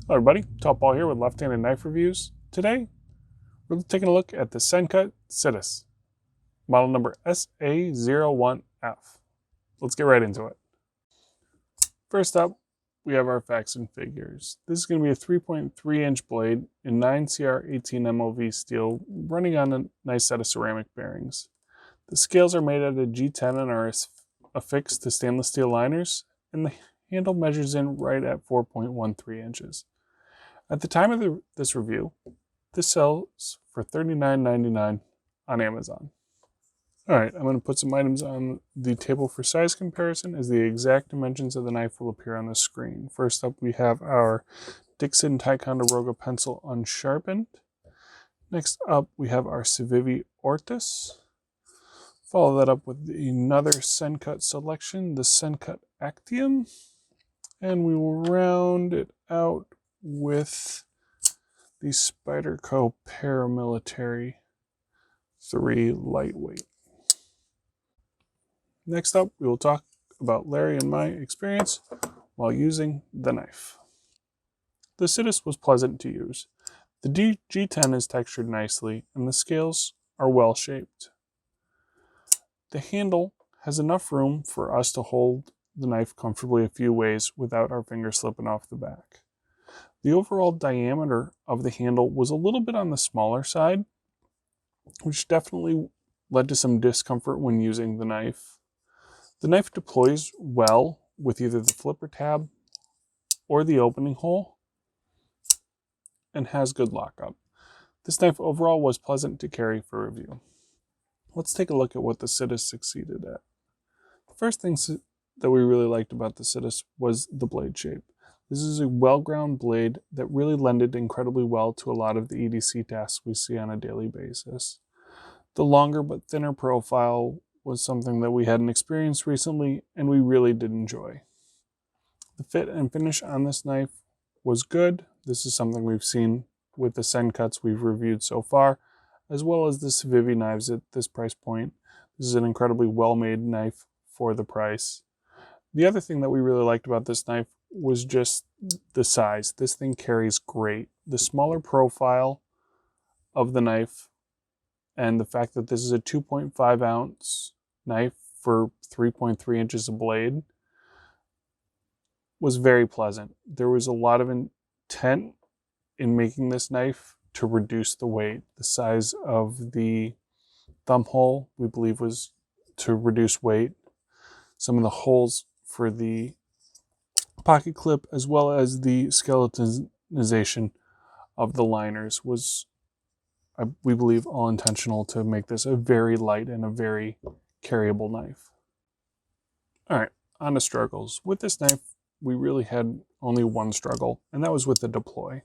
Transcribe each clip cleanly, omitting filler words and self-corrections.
Hello everybody, Top Ball here with left-handed knife reviews. Today, we're taking a look at the Sencut Citius, model number SA01F. Let's get right into it. First up, we have our facts and figures. This is going to be a 3.3-inch blade in 9CR18 MOV steel running on a nice set of ceramic bearings. The scales are made out of G10 and are affixed to stainless steel liners, and the handle measures in right at 4.13 inches. At the time of this review, this sells for $39.99 on Amazon. Alright, I'm going to put some items on the table for size comparison as the exact dimensions of the knife will appear on the screen. First up, we have our Dixon Ticonderoga pencil unsharpened. Next up, we have our Civivi Ortus. Follow that up with another Sencut selection, the Sencut Actium. And we will round it out with the Spyderco Paramilitary 3 Lightweight. Next up, we will talk about Larry and my experience while using the knife. The Citius was pleasant to use. The G10 is textured nicely and the scales are well shaped. The handle has enough room for us to hold the knife comfortably a few ways without our fingers slipping off the back. The overall diameter of the handle was a little bit on the smaller side, which definitely led to some discomfort when using the knife. The knife deploys well with either the flipper tab or the opening hole and has good lockup. This knife overall was pleasant to carry for review. Let's take a look at what the Citius succeeded at. The first thing that we really liked about the Citius was the blade shape. This is a well-ground blade that really lended incredibly well to a lot of the EDC tasks we see on a daily basis. The longer but thinner profile was something that we hadn't experienced recently and we really did enjoy. The fit and finish on this knife was good. This is something we've seen with the Sencuts we've reviewed so far, as well as the Civivi knives at this price point. This is an incredibly well-made knife for the price. The other thing that we really liked about this knife was just the size. This thing carries great. The smaller profile of the knife and the fact that this is a 2.5 ounce knife for 3.3 inches of blade was very pleasant. There was a lot of intent in making this knife to reduce the weight. The size of the thumb hole, we believe, was to reduce weight. Some of the holes for the pocket clip, as well as the skeletonization of the liners, was, we believe, all intentional to make this a very light and a very carryable knife. Alright, on to struggles. With this knife, we really had only one struggle, and that was with the deploy.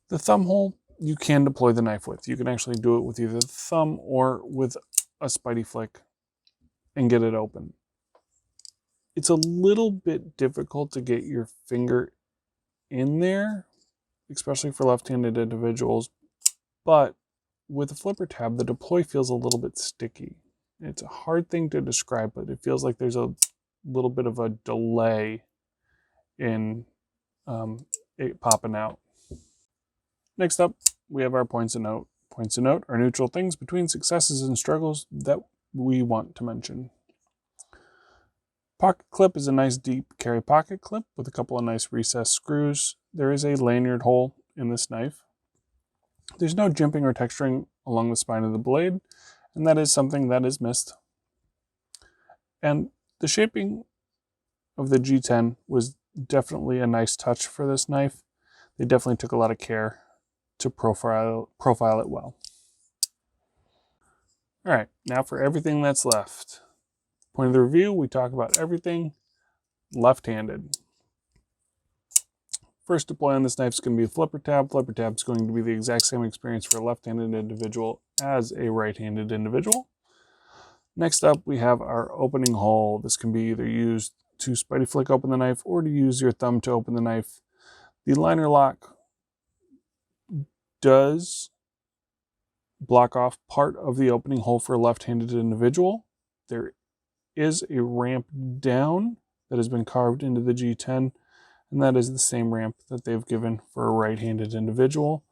The thumb hole, you can deploy the knife with. You can actually do it with either the thumb or with a Spidey flick and get it open. It's a little bit difficult to get your finger in there, especially for left-handed individuals, but with a flipper tab, the deploy feels a little bit sticky. It's a hard thing to describe, but it feels like there's a little bit of a delay in it popping out. Next up, we have our points of note. Points of note are neutral things between successes and struggles that we want to mention. Pocket clip is a nice deep carry pocket clip with a couple of nice recessed screws. There is a lanyard hole in this knife. There's no jimping or texturing along the spine of the blade, and that is something that is missed. And the shaping of the G10 was definitely a nice touch for this knife. They definitely took a lot of care to profile it well. All right, now for everything that's left. Point of the review, we talk about everything left-handed. First deploy on this knife is going to be a flipper tab. Flipper tab is going to be the exact same experience for a left-handed individual as a right-handed individual. Next up, we have our opening hole. This can be either used to Spidey flick open the knife or to use your thumb to open the knife. The liner lock does block off part of the opening hole for a left-handed individual. There is a ramp down that has been carved into the G10, and that is the same ramp that they've given for a right-handed individual.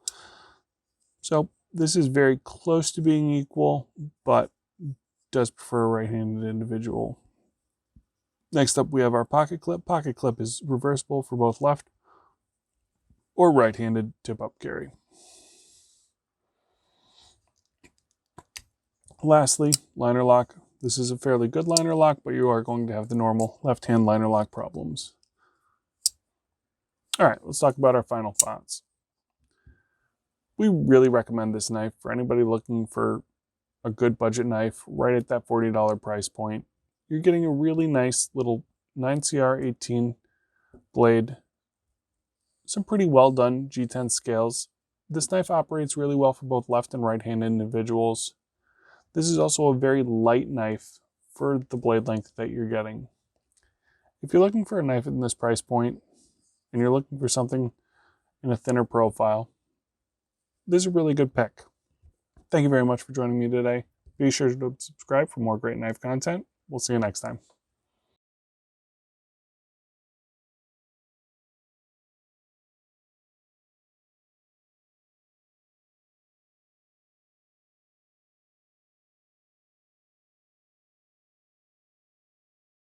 So this is very close to being equal, but does prefer a right-handed individual. Next up, we have our pocket clip. Pocket clip is reversible for both left or right-handed tip-up carry. Lastly, liner lock. This is a fairly good liner lock, but you are going to have the normal left-hand liner lock problems. All right, let's talk about our final thoughts. We really recommend this knife for anybody looking for a good budget knife right at that $40 price point. You're getting a really nice little 9CR18 blade, some pretty well done G10 scales. This knife operates really well for both left and right-handed individuals. This is also a very light knife for the blade length that you're getting. If you're looking for a knife in this price point and you're looking for something in a thinner profile, this is a really good pick. Thank you very much for joining me today. Be sure to subscribe for more great knife content. We'll see you next time.